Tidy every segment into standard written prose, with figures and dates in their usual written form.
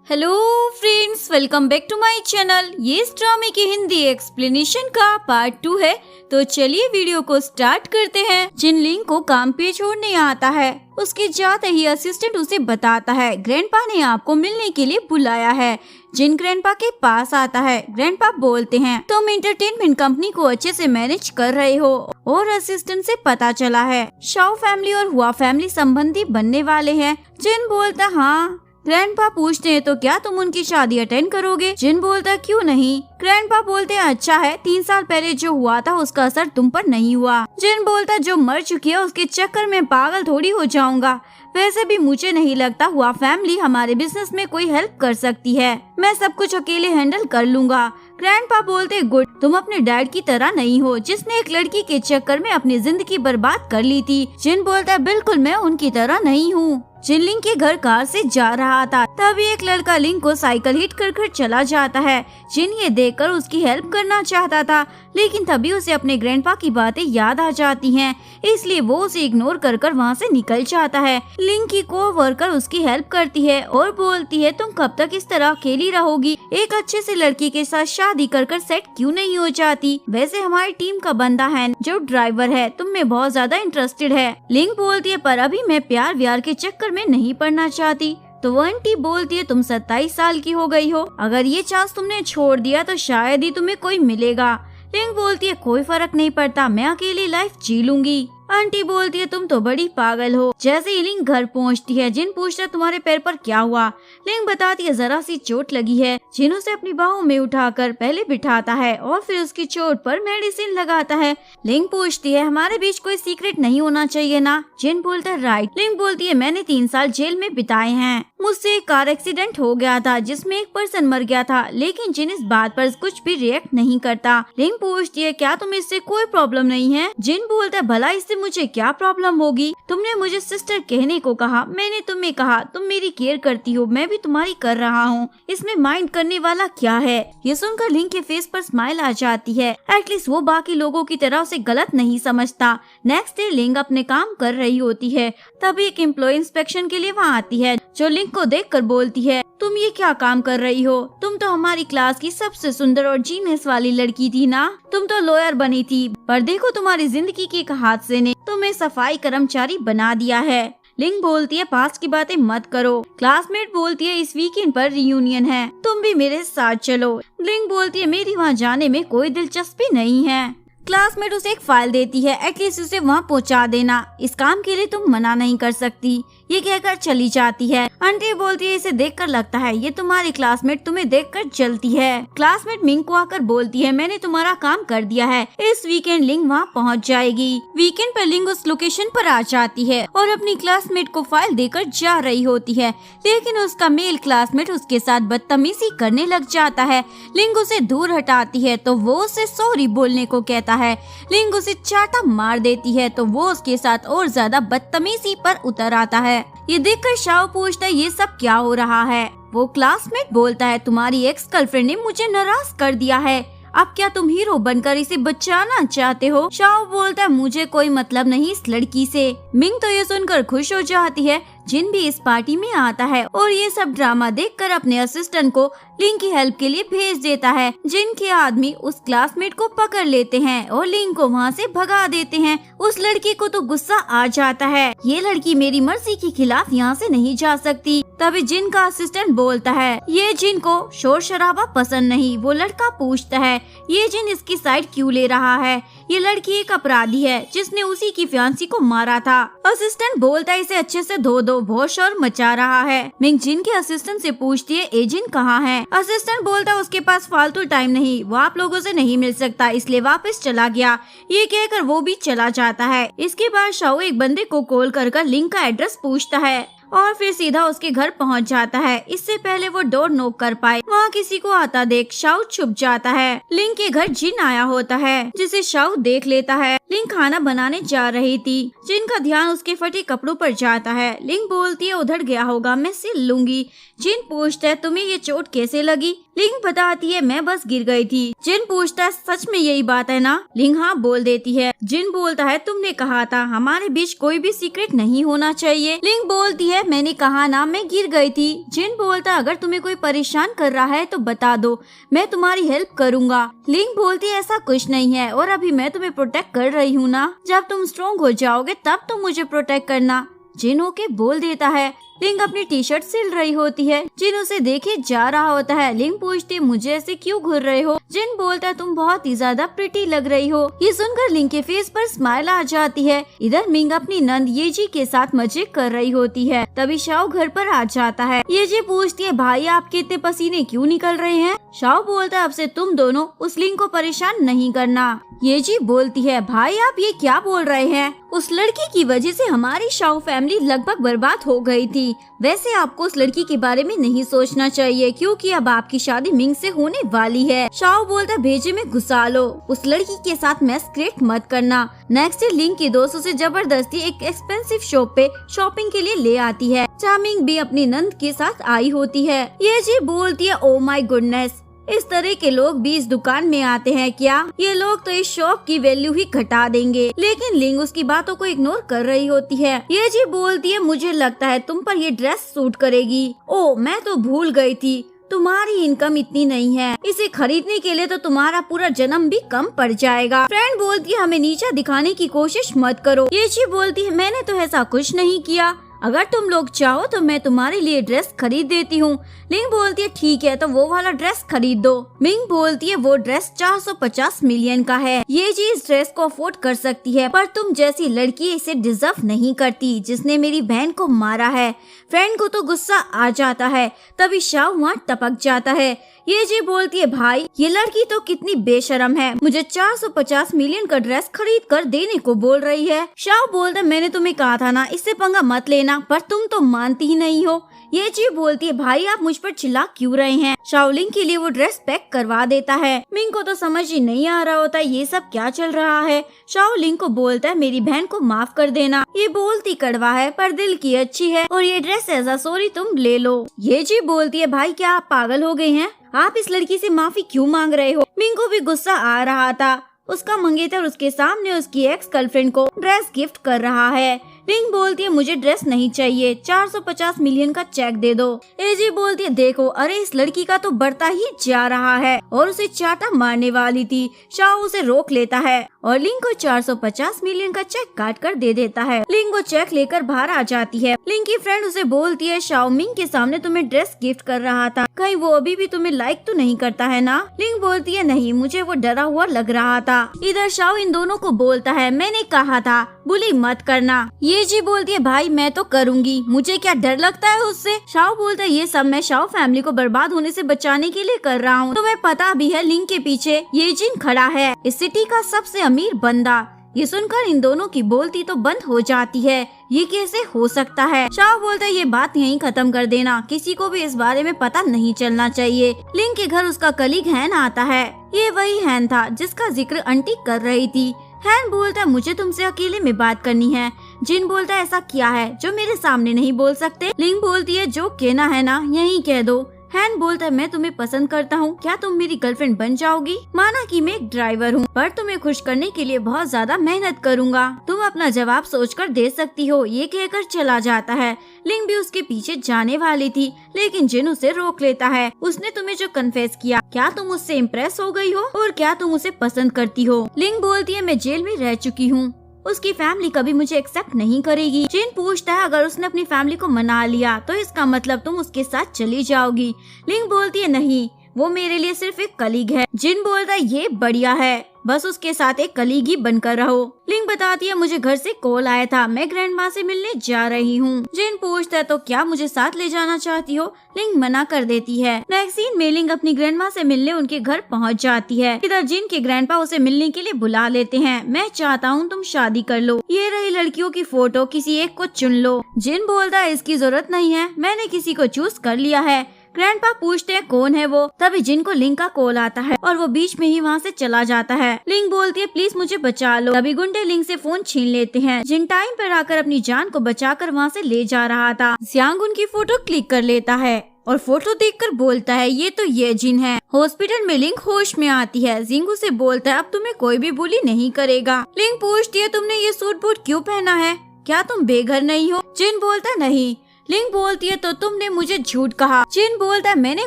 Hello friends, welcome back to my channel. ये इस ड्रामे की हिंदी एक्सप्लेनेशन का पार्ट 2 है। तो चलिए वीडियो को स्टार्ट करते हैं। जिनलिंग को काम पे छोड़ने आता है। उसके जाते ही असिस्टेंट उसे बताता है ग्रैंडपा ने आपको मिलने के लिए बुलाया है। जिन ग्रैंडपा के पास आता है, ग्रैंडपा बोलते हैं तुम एंटरटेनमेंट कंपनी को अच्छे से मैनेज कर रहे हो। और असिस्टेंट से पता चला है शाओ फैमिली और हुआ फैमिली संबंधी बनने वाले हैं। जिन बोलता हाँ। ग्रैंडपा पूछते हैं तो क्या तुम उनकी शादी अटेंड करोगे? जिन बोलता क्यों नहीं। ग्रैंडपा बोलते हैं अच्छा है, 3 साल पहले जो हुआ था उसका असर तुम पर नहीं हुआ। जिन बोलता जो मर चुकी है उसके चक्कर में पागल थोड़ी हो जाऊंगा। वैसे भी मुझे नहीं लगता हुआ फैमिली हमारे बिजनेस में कोई हेल्प कर सकती है। मैं सब कुछ अकेले हैंडल कर लूंगा। ग्रैंडपा बोलते गुड, तुम अपने डैड की तरह नहीं हो जिसने एक लड़की के चक्कर में अपनी जिंदगी बर्बाद कर ली थी। जिन बोलता बिल्कुल मैं उनकी तरह नहीं हूँ। जिन लिंग के घर कार से जा रहा था तभी एक लड़का लिंग को साइकिल हिट कर चला जाता है। जिन ये देखकर उसकी हेल्प करना चाहता था, लेकिन तभी उसे अपने ग्रैंडपा की बातें याद आ जाती हैं, इसलिए वो उसे इग्नोर कर वहाँ से निकल जाता है। लिंग की को-वर्कर उसकी हेल्प करती है और बोलती है तुम कब तक इस तरह अकेली रहोगी? एक अच्छे से लड़की के साथ शादी कर सेट क्यों नहीं हो जाती? वैसे हमारी टीम का बंदा है जो ड्राइवर है, तुम में बहुत ज्यादा इंटरेस्टेड है। लिंग बोलती है पर अभी मैं प्यार व्यार के चक्कर में नहीं पड़ना चाहती। तो वो आंटी बोलती है तुम 27 साल की हो गई हो, अगर ये चांस तुमने छोड़ दिया तो शायद ही तुम्हें कोई मिलेगा। लिंग बोलती है कोई फर्क नहीं पड़ता, मैं अकेली लाइफ जी लूंगी। आंटी बोलती है तुम तो बड़ी पागल हो। जैसे ही लिंग घर पहुंचती है, जिन पूछता है तुम्हारे पैर पर क्या हुआ? लिंग बताती है जरा सी चोट लगी है। जिन उसे अपनी बाहों में उठाकर पहले बिठाता है और फिर उसकी चोट पर मेडिसिन लगाता है। लिंग पूछती है हमारे बीच कोई सीक्रेट नहीं होना चाहिए ना? जिन बोलता है राइट। लिंग बोलती है मैंने 3 साल जेल में बिताए हैं। मुझसे एक कार एक्सीडेंट हो गया था जिसमें एक पर्सन मर गया था, लेकिन जिन इस बात पर कुछ भी रिएक्ट नहीं करता। लिंग पूछती है क्या तुम्हें इससे कोई प्रॉब्लम नहीं है? जिन बोलता है भला इससे मुझे क्या प्रॉब्लम होगी? तुमने मुझे सिस्टर कहने को कहा, मैंने तुम्हें कहा तुम मेरी केयर करती हो, मैं भी तुम्हारी कर रहा हूँ, इसमें माइंड करने वाला क्या है? ये सुनकर लिंग के फेस पर स्माइल आ जाती है। एटलीस्ट वो बाकी लोगों की तरह उसे गलत नहीं समझता। नेक्स्ट डे लिंग अपने काम कर रही होती है, तभी एक एम्प्लॉय इंस्पेक्शन के लिए वहाँ आती है, जो लिंग को देखकर बोलती है तुम ये क्या काम कर रही हो? तुम तो हमारी क्लास की सबसे सुंदर और जीनियस वाली लड़की थी ना? तुम तो लॉयर बनी थी, पर देखो तुम्हारी जिंदगी के एक हादसे ने तुम्हें सफाई कर्मचारी बना दिया है। लिंग बोलती है पास्ट की बातें मत करो। क्लासमेट बोलती है इस वीकेंड पर रियूनियन है, तुम भी मेरे साथ चलो। लिंग बोलती है मेरी वहाँ जाने में कोई दिलचस्पी नहीं है। क्लासमेट उसे एक फाइल देती है, एटलीस्ट उसे वहाँ पहुँचा देना, इस काम के लिए तुम मना नहीं कर सकती। ये कहकर चली जाती है। आंटी बोलती है इसे देखकर लगता है ये तुम्हारी क्लासमेट तुम्हें देखकर जलती है। क्लासमेट मिंग को आकर बोलती है मैंने तुम्हारा काम कर दिया है, इस वीकेंड लिंग वहाँ पहुँच जाएगी। वीकेंड पर लिंग उस लोकेशन पर आ जाती है और अपनी क्लासमेट को फाइल देकर जा रही होती है, लेकिन उसका मेल क्लासमेट उसके साथ बदतमीजी करने लग जाता है। लिंग उसे दूर हटाती है तो वो उसे सॉरी बोलने को कहता है। लिंग उसे चाटा मार देती है तो वो उसके साथ और ज्यादा बदतमीजी पर उतर आता है। ये देखकर शाओ पूछता है ये सब क्या हो रहा है? वो क्लासमेट बोलता है तुम्हारी एक्स गर्लफ्रेंड ने मुझे नाराज कर दिया है, अब क्या तुम हीरो बनकर इसे बचाना चाहते हो? शाओ बोलता है मुझे कोई मतलब नहीं इस लड़की से। मिंग तो ये सुनकर खुश हो जाती है। जिन भी इस पार्टी में आता है और ये सब ड्रामा देखकर अपने असिस्टेंट को लिंग की हेल्प के लिए भेज देता है। जिन के आदमी उस क्लासमेट को पकड़ लेते हैं और लिंग को वहाँ से भगा देते हैं। उस लड़की को तो गुस्सा आ जाता है, ये लड़की मेरी मर्जी के खिलाफ यहाँ से नहीं जा सकती। तभी जिन का असिस्टेंट बोलता है ये जिन को शोर शराबा पसंद नहीं। वो लड़का पूछता है ये जिन इसकी साइड क्यों ले रहा है? ये लड़की एक अपराधी है जिसने उसी की फियांसी को मारा था। असिस्टेंट बोलता है इसे अच्छे से धो दो, बहुत शोर मचा रहा है। मिंग जिन के असिस्टेंट से पूछती है एजिन कहाँ है? असिस्टेंट बोलता है उसके पास फालतू टाइम नहीं, वो आप लोगों से नहीं मिल सकता, इसलिए वापस चला गया। ये कहकर वो भी चला जाता है। इसके बाद शाओ एक बंदे को कॉल कर लिंग का एड्रेस पूछता है और फिर सीधा उसके घर पहुंच जाता है। इससे पहले वो डोर नॉक कर पाए, वहाँ किसी को आता देख शाओ छुप जाता है। लिंग के घर जिन आया होता है जिसे शाओ देख लेता है। लिंग खाना बनाने जा रही थी, जिन का ध्यान उसके फटे कपड़ों पर जाता है। लिंग बोलती है उधर गया होगा, मैं सिल लूंगी। जिन पूछता है तुम्हें ये चोट कैसे लगी? लिंग बताती है मैं बस गिर गई थी। जिन पूछता है सच में यही बात है ना? लिंग हाँ बोल देती है। जिन बोलता है तुमने कहा था हमारे बीच कोई भी सीक्रेट नहीं होना चाहिए। लिंग बोलती है है मैंने कहा ना मैं गिर गई थी। जिन बोलता है अगर तुम्हें कोई परेशान कर रहा है तो बता दो, मैं तुम्हारी हेल्प करूँगा। लिंग बोलती है ऐसा कुछ नहीं है और अभी मैं तुम्हें प्रोटेक्ट कर रही हूँ ना, जब तुम स्ट्रॉन्ग हो जाओगे तब तुम मुझे प्रोटेक्ट करना। जिन ओके बोल देता है। लिंग अपनी टी शर्ट सिल रही होती है। जिन उसे देखे जा रहा होता है। लिंग पूछती है मुझे ऐसे क्यों घूर रहे हो? जिन बोलता है तुम बहुत ही ज्यादा प्रिटी लग रही हो। ये सुनकर लिंग के फेस पर स्माइल आ जाती है। इधर मिंग अपनी नंद येजी के साथ मजे कर रही होती है। तभी शाओ घर पर आ जाता है। येजी पूछती है भाई आपके इतने पसीने क्यों निकल रहे हैं? शाओ बोलता है अब से तुम दोनों उस लिंग को परेशान नहीं करना। येजी बोलती है भाई आप ये क्या बोल रहे हैं? उस लड़की की वजह से हमारी शाओ फैमिली लगभग बर्बाद हो गई थी। वैसे आपको उस लड़की के बारे में नहीं सोचना चाहिए क्योंकि अब आपकी शादी मिंग से होने वाली है। शाओ बोलता भेजे में घुसा लो, उस लड़की के साथ मैस क्रिएट मत करना। नेक्स्ट डे लिंग की दोस्त उसे जबरदस्ती एक एक्सपेंसिव शॉप पे शॉपिंग के लिए ले आती है। चामिंग भी अपनी नंद के साथ आई होती है। येजी बोलती है ओ माय गुडनेस, इस तरह के लोग भी इस दुकान में आते हैं क्या? ये लोग तो इस शॉप की वैल्यू ही घटा देंगे। लेकिन लिंग उसकी बातों को इग्नोर कर रही होती है। ये जी बोलती है मुझे लगता है तुम पर ये ड्रेस सूट करेगी। ओ मैं तो भूल गई थी, तुम्हारी इनकम इतनी नहीं है, इसे खरीदने के लिए तो तुम्हारा पूरा जन्म भी कम पड़ जाएगा। फ्रेंड बोलती है हमें नीचा दिखाने की कोशिश मत करो। ये जी बोलती है मैंने तो ऐसा कुछ नहीं किया, अगर तुम लोग चाहो तो मैं तुम्हारे लिए ड्रेस खरीद देती हूँ। लिंग बोलती है ठीक है तो वो वाला ड्रेस खरीद दो। मिंग बोलती है वो ड्रेस 450 मिलियन का है, ये जी इस ड्रेस को अफोर्ड कर सकती है, पर तुम जैसी लड़की इसे डिजर्व नहीं करती जिसने मेरी बहन को मारा है। फ्रेंड को तो गुस्सा आ जाता है। तभी शाओ वहाँ टपक जाता है। ये जी बोलती है भाई ये लड़की तो कितनी बेशरम है, मुझे 450 मिलियन का ड्रेस खरीद कर देने को बोल रही है। शाओ बोलता है मैंने तुम्हें कहा था ना इससे पंगा मत लेना, पर तुम तो मानती ही नहीं हो। ये जी बोलती है भाई आप मुझ पर चिल्ला क्यों रहे हैं? शाओ लिंग के लिए वो ड्रेस पैक करवा देता है। मिंग को तो समझ ही नहीं आ रहा होता ये सब क्या चल रहा है। शाओ लिंग को बोलता है मेरी बहन को माफ कर देना, ये बोलती कड़वा है पर दिल की अच्छी है और ये ड्रेस एज अ सॉरी तुम ले लो। ये जी बोलती है भाई क्या आप पागल हो गए हैं, आप इस लड़की से माफी क्यों मांग रहे हो? मिंग को भी गुस्सा आ रहा था। उसका मंगेतर उसके सामने उसकी एक्स गर्लफ्रेंड को ड्रेस गिफ्ट कर रहा है। लिंग बोलती है मुझे ड्रेस नहीं चाहिए, 450 मिलियन का चेक दे दो। एजी बोलती है देखो अरे इस लड़की का तो बढ़ता ही जा रहा है और उसे चाटा मारने वाली थी। शाओ उसे रोक लेता है और लिंग को 450 मिलियन का चेक काट कर दे देता है। लिंग वो चेक लेकर बाहर आ जाती है। लिंग की फ्रेंड उसे बोलती है शाओ मिंग के सामने तुम्हें ड्रेस गिफ्ट कर रहा था, कहीं वो अभी भी तुम्हें लाइक तो नहीं करता है ना? लिंग बोलती है नहीं मुझे वो डरा हुआ लग रहा था। इधर शाओ इन दोनों को बोलता है मैंने कहा था बुली मत करना। ये जी बोलती है भाई मैं तो करूँगी, मुझे क्या डर लगता है उससे। शाओ बोलता है ये सब मैं शाओ फैमिली को बर्बाद होने से बचाने के लिए कर रहा हूँ। तुम्हें पता भी है लिंग के पीछे ये जिन खड़ा है, इस सिटी का सबसे अमीर बंदा। ये सुनकर इन दोनों की बोलती तो बंद हो जाती है। ये कैसे हो सकता है? शाओ बोलता है ये बात यहीं खत्म कर देना, किसी को भी इस बारे में पता नहीं चलना चाहिए। लिंग के घर उसका कलीग हैन आता है। ये वही हैन था जिसका जिक्र आंटी कर रही थी। हैन बोलता है मुझे तुमसे अकेले में बात करनी है। जिन बोलता है ऐसा क्या है जो मेरे सामने नहीं बोल सकते? लिंग बोलती है जो कहना है ना यही कह दो। हैन बोलता है मैं तुम्हें पसंद करता हूँ, क्या तुम मेरी गर्लफ्रेंड बन जाओगी? माना कि मैं एक ड्राइवर हूँ पर तुम्हें खुश करने के लिए बहुत ज्यादा मेहनत करूँगा, तुम अपना जवाब सोचकर दे सकती हो। ये कहकर चला जाता है। लिंग भी उसके पीछे जाने वाली थी लेकिन जिन उसे रोक लेता है। उसने तुम्हें जो कन्फेस किया, क्या तुम उससे इम्प्रेस हो गई हो और क्या तुम उसे पसंद करती हो? लिंग बोलती है मैं जेल में रह चुकी हूँ, उसकी फैमिली कभी मुझे एक्सेप्ट नहीं करेगी। जिन पूछता है अगर उसने अपनी फैमिली को मना लिया तो इसका मतलब तुम उसके साथ चली जाओगी। लिंग बोलती है नहीं वो मेरे लिए सिर्फ एक कलीग है। जिन बोलता है ये बढ़िया है, बस उसके साथ एक कलीग ही बनकर रहो। लिंग बताती है मुझे घर से कॉल आया था, मैं ग्रैंड माँ से मिलने जा रही हूँ। जिन पूछता है तो क्या मुझे साथ ले जाना चाहती हो? लिंग मना कर देती है। नेक्स्ट सीन में लिंग अपनी ग्रैंड माँ से मिलने उनके घर पहुँच जाती है। इधर जिन के ग्रैंडपा उसे मिलने के लिए बुला लेते हैं। मैं चाहता हूँ तुम शादी कर लो, ये रही लड़कियों की फोटो, किसी एक को चुन लो। जिन बोलता है इसकी जरूरत नहीं है, मैंने किसी को चूज कर लिया है। ग्रैंडपा पूछते हैं कौन है वो? तभी जिन को लिंग का कॉल आता है और वो बीच में ही वहाँ से चला जाता है। लिंग बोलती है प्लीज मुझे बचा लो। तभी गुंडे लिंग से फोन छीन लेते हैं। जिन टाइम पर आकर अपनी जान को बचाकर वहाँ से ले जा रहा था। जियांग उनकी फोटो क्लिक कर लेता है और फोटो देखकर बोलता है ये तो ये जिन है। हॉस्पिटल में लिंग होश में आती है। जिंग उसे बोलता है अब तुम्हें कोई भी बुली नहीं करेगा। लिंग पूछती है तुमने ये सूट बूट क्यों पहना है, क्या तुम बेघर नहीं हो? जिन बोलता है नहीं। लिंक बोलती है तो तुमने मुझे झूठ कहा। जिन बोलता है मैंने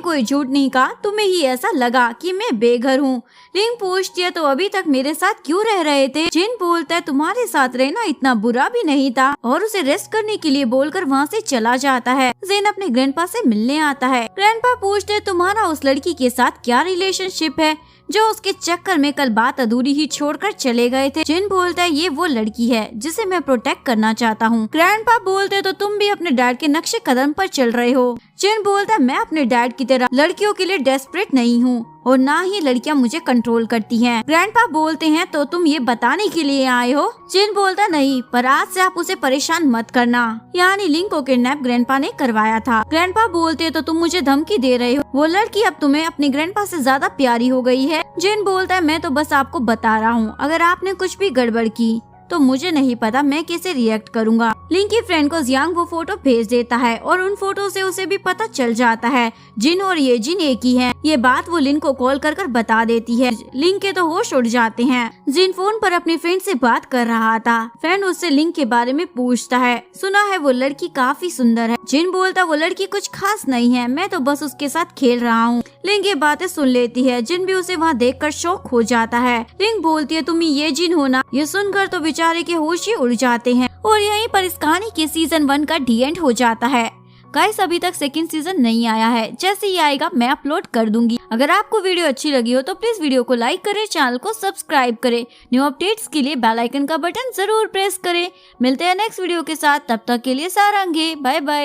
कोई झूठ नहीं कहा, तुम्हें ही ऐसा लगा कि मैं बेघर हूँ। लिंक पूछती है तो अभी तक मेरे साथ क्यों रह रहे थे। जिन बोलता है तुम्हारे साथ रहना इतना बुरा भी नहीं था, और उसे रेस्ट करने के लिए बोलकर वहाँ से चला जाता है। जिन अपने ग्रैंडपा से मिलने आता है। ग्रैंडपा पूछते हैं तुम्हारा उस लड़की के साथ क्या रिलेशनशिप है जो उसके चक्कर में कल बात अधूरी ही छोड़कर चले गए थे। जिन बोलता है ये वो लड़की है जिसे मैं प्रोटेक्ट करना चाहता हूँ। ग्रैंडपा बोलते तो तुम भी अपने डैड के नक्शे कदम पर चल रहे हो। जिन बोलता है मैं अपने डैड की तरह लड़कियों के लिए डेस्परेट नहीं हूँ और ना ही लड़कियाँ मुझे कंट्रोल करती हैं। ग्रैंडपा बोलते हैं तो तुम ये बताने के लिए आए हो। जिन बोलता नहीं, पर आज से आप उसे परेशान मत करना। यानी लिंक को किडनैप ग्रैंडपा ने करवाया था। ग्रैंडपा बोलते तो तुम मुझे धमकी दे रहे हो, वो लड़की अब तुम्हें अपने ग्रैंडपा से ज्यादा प्यारी हो गई है। जिन बोलता है मैं तो बस आपको बता रहा हूँ, अगर आपने कुछ भी गड़बड़ की तो मुझे नहीं पता मैं कैसे रिएक्ट करूँगा। लिंक की फ्रेंड को जियांग वो फोटो भेज देता है और उन फोटो से उसे भी पता चल जाता है जिन और ये जिन एक ही हैं। ये बात वो लिंक को कॉल कर बता देती है। लिंक के तो होश उड़ जाते हैं। जिन फोन पर अपनी फ्रेंड से बात कर रहा था। फ्रेंड उससे लिंक के बारे में पूछता है, सुना है वो लड़की काफी सुंदर है। जिन बोलता वो लड़की कुछ खास नहीं है, मैं तो बस उसके साथ खेल रहा हूँ। लिंक ये बातें सुन लेती है। जिन भी उसे वहाँ देखकर शॉक हो जाता है। लिंक बोलती है तुम ये जिन हो ना। ये सुनकर तो बेचारे के होश ही उड़ जाते हैं और यहीं पर इस कहानी के सीजन 1 का डी एंड हो जाता है। गाइस अभी तक सेकंड सीजन नहीं आया है, जैसे ही आएगा मैं अपलोड कर दूंगी। अगर आपको वीडियो अच्छी लगी हो तो प्लीज वीडियो को लाइक करें, चैनल को सब्सक्राइब करें। न्यू अपडेट्स के लिए बेल आइकन का बटन जरूर प्रेस करें। मिलते हैं नेक्स्ट वीडियो के साथ, तब तक के लिए सारंगे, बाय बाय।